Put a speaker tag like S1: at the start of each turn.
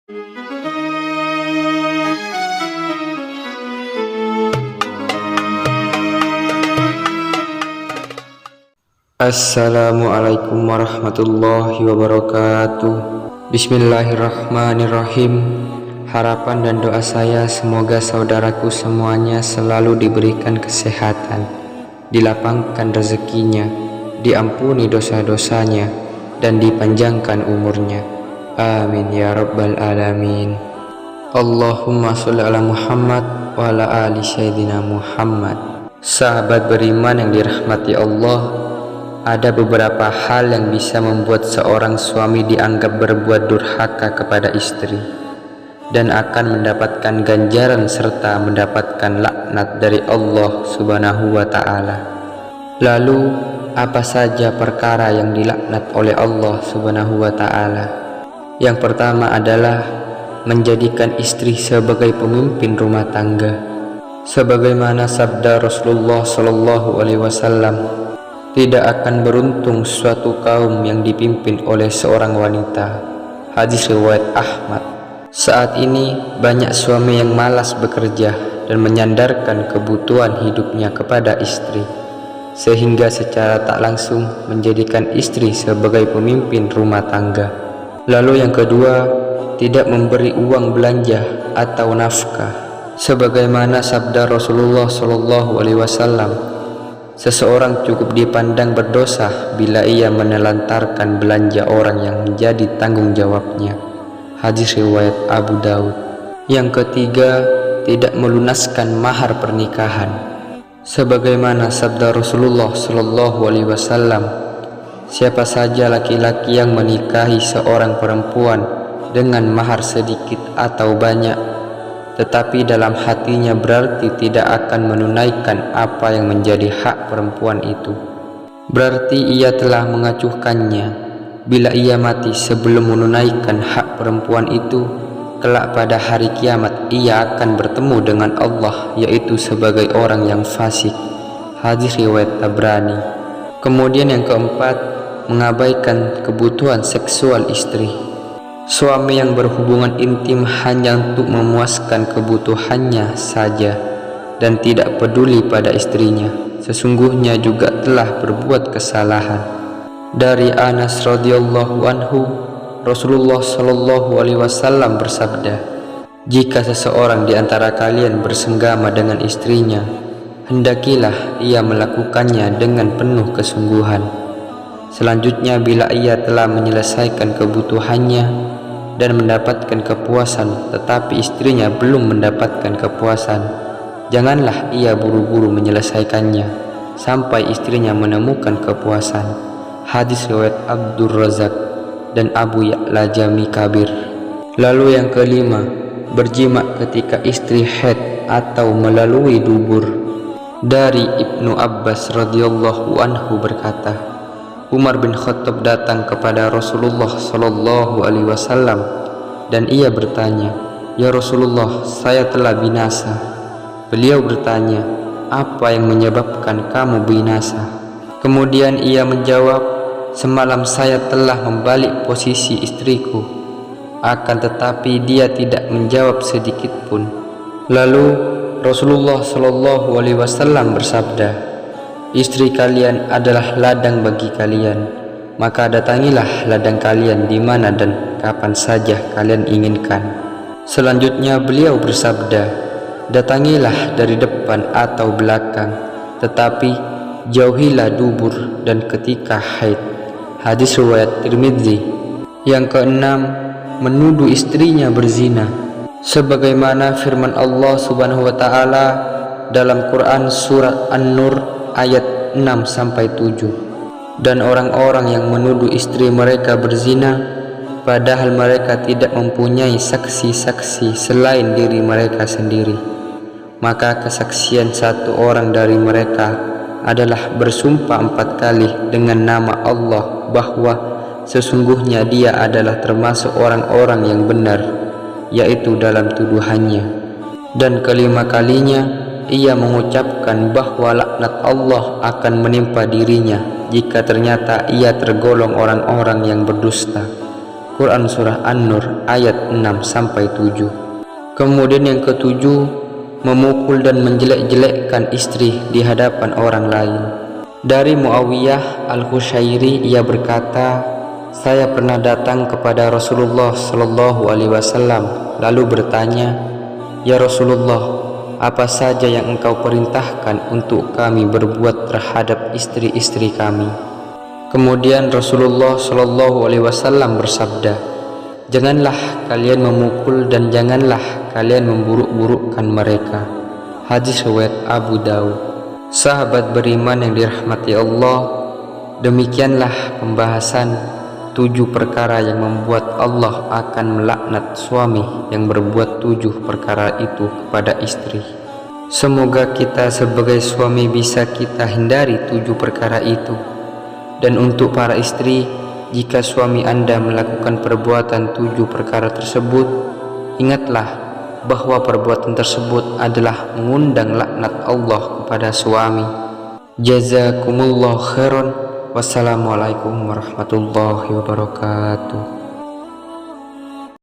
S1: Assalamualaikum warahmatullahi wabarakatuh. Bismillahirrahmanirrahim. Harapan dan doa saya semoga saudaraku semuanya selalu diberikan kesehatan, dilapangkan rezekinya, diampuni dosa-dosanya, dan dipanjangkan umurnya. Amin ya rabbal alamin. Allahumma sholli ala Muhammad wa ala ali sayyidina Muhammad. Sahabat beriman yang dirahmati Allah, ada beberapa hal yang bisa membuat seorang suami dianggap berbuat durhaka kepada istri dan akan mendapatkan ganjaran serta mendapatkan laknat dari Allah Subhanahu wa ta'ala. Lalu, apa saja perkara yang dilaknat oleh Allah Subhanahu wa ta'ala? Yang pertama adalah menjadikan istri sebagai pemimpin rumah tangga. Sebagaimana sabda Rasulullah Shallallahu Alaihi Wasallam, tidak akan beruntung suatu kaum yang dipimpin oleh seorang wanita. Hadis riwayat Ahmad. Saat ini banyak suami yang malas bekerja dan menyandarkan kebutuhan hidupnya kepada istri, sehingga secara tak langsung menjadikan istri sebagai pemimpin rumah tangga. Lalu yang kedua, tidak memberi uang belanja atau nafkah. Sebagaimana sabda Rasulullah Shallallahu Alaihi Wasallam, seseorang cukup dipandang berdosa bila ia menelantarkan belanja orang yang menjadi tanggung jawabnya. Hadis riwayat Abu Daud. Yang ketiga, tidak melunaskan mahar pernikahan. Sebagaimana sabda Rasulullah Shallallahu Alaihi Wasallam, siapa saja laki-laki yang menikahi seorang perempuan dengan mahar sedikit atau banyak, tetapi dalam hatinya berarti tidak akan menunaikan apa yang menjadi hak perempuan itu, berarti ia telah mengacuhkannya. Bila ia mati sebelum menunaikan hak perempuan itu, kelak pada hari kiamat ia akan bertemu dengan Allah, yaitu sebagai orang yang fasik. Hadis riwayat Tabrani. Kemudian yang keempat, mengabaikan kebutuhan seksual istri. Suami yang berhubungan intim hanya untuk memuaskan kebutuhannya saja dan tidak peduli pada istrinya, sesungguhnya juga telah berbuat kesalahan. Dari Anas radhiyallahu anhu, Rasulullah Shallallahu Alaihi Wasallam bersabda, jika seseorang di antara kalian bersenggama dengan istrinya, hendakilah ia melakukannya dengan penuh kesungguhan. Selanjutnya, bila ia telah menyelesaikan kebutuhannya dan mendapatkan kepuasan, tetapi istrinya belum mendapatkan kepuasan, janganlah ia buru-buru menyelesaikannya sampai istrinya menemukan kepuasan. Hadis riwayat Abdur Razak dan Abu Ya'la Jami Kabir. Lalu yang kelima, berjima ketika istri haid atau melalui dubur. Dari Ibnu Abbas radhiyallahu anhu berkata, Umar bin Khattab datang kepada Rasulullah Shallallahu Alaihi Wasallam dan ia bertanya, ya Rasulullah, saya telah binasa. Beliau bertanya, apa yang menyebabkan kamu binasa? Kemudian ia menjawab, semalam saya telah membalik posisi istriku, akan tetapi dia tidak menjawab sedikit pun. Lalu Rasulullah Shallallahu Alaihi Wasallam bersabda, istri kalian adalah ladang bagi kalian, maka datangilah ladang kalian di mana dan kapan saja kalian inginkan. Selanjutnya beliau bersabda, datangilah dari depan atau belakang, tetapi jauhilah dubur dan ketika haid. Hadis riwayat Tirmidzi. Yang keenam, menuduh istrinya berzina. Sebagaimana firman Allah Subhanahu wa taala dalam Quran surat An-Nur ayat 6-7. Dan orang-orang yang menuduh istri mereka berzina padahal mereka tidak mempunyai saksi-saksi selain diri mereka sendiri, maka kesaksian satu orang dari mereka adalah bersumpah 4 kali dengan nama Allah bahwa sesungguhnya dia adalah termasuk orang-orang yang benar, yaitu dalam tuduhannya. Dan kelima kalinya ia mengucapkan bahwa laknat Allah akan menimpa dirinya jika ternyata ia tergolong orang-orang yang berdusta. Quran Surah An-Nur ayat 6-7. Kemudian yang ketujuh, memukul dan menjelek-jelekkan istri di hadapan orang lain. Dari Muawiyah Al-Husyairi, ia berkata, saya pernah datang kepada Rasulullah Shallallahu Alaihi Wasallam lalu bertanya, ya Rasulullah, apa saja yang engkau perintahkan untuk kami berbuat terhadap istri-istri kami? Kemudian Rasulullah Shallallahu Alaihi Wasallam bersabda, janganlah kalian memukul dan janganlah kalian memburuk-burukkan mereka. Hadis riwayat Abu Daud. Sahabat beriman yang dirahmati Allah, demikianlah pembahasan 7 perkara yang membuat Allah akan melaknat suami yang berbuat 7 perkara itu kepada istri. Semoga kita sebagai suami bisa kita hindari 7 perkara itu. Dan untuk para istri, jika suami Anda melakukan perbuatan 7 perkara tersebut, ingatlah bahwa perbuatan tersebut adalah mengundang laknat Allah kepada suami. Jazakumullah khairan. Wassalamualaikum warahmatullahi wabarakatuh.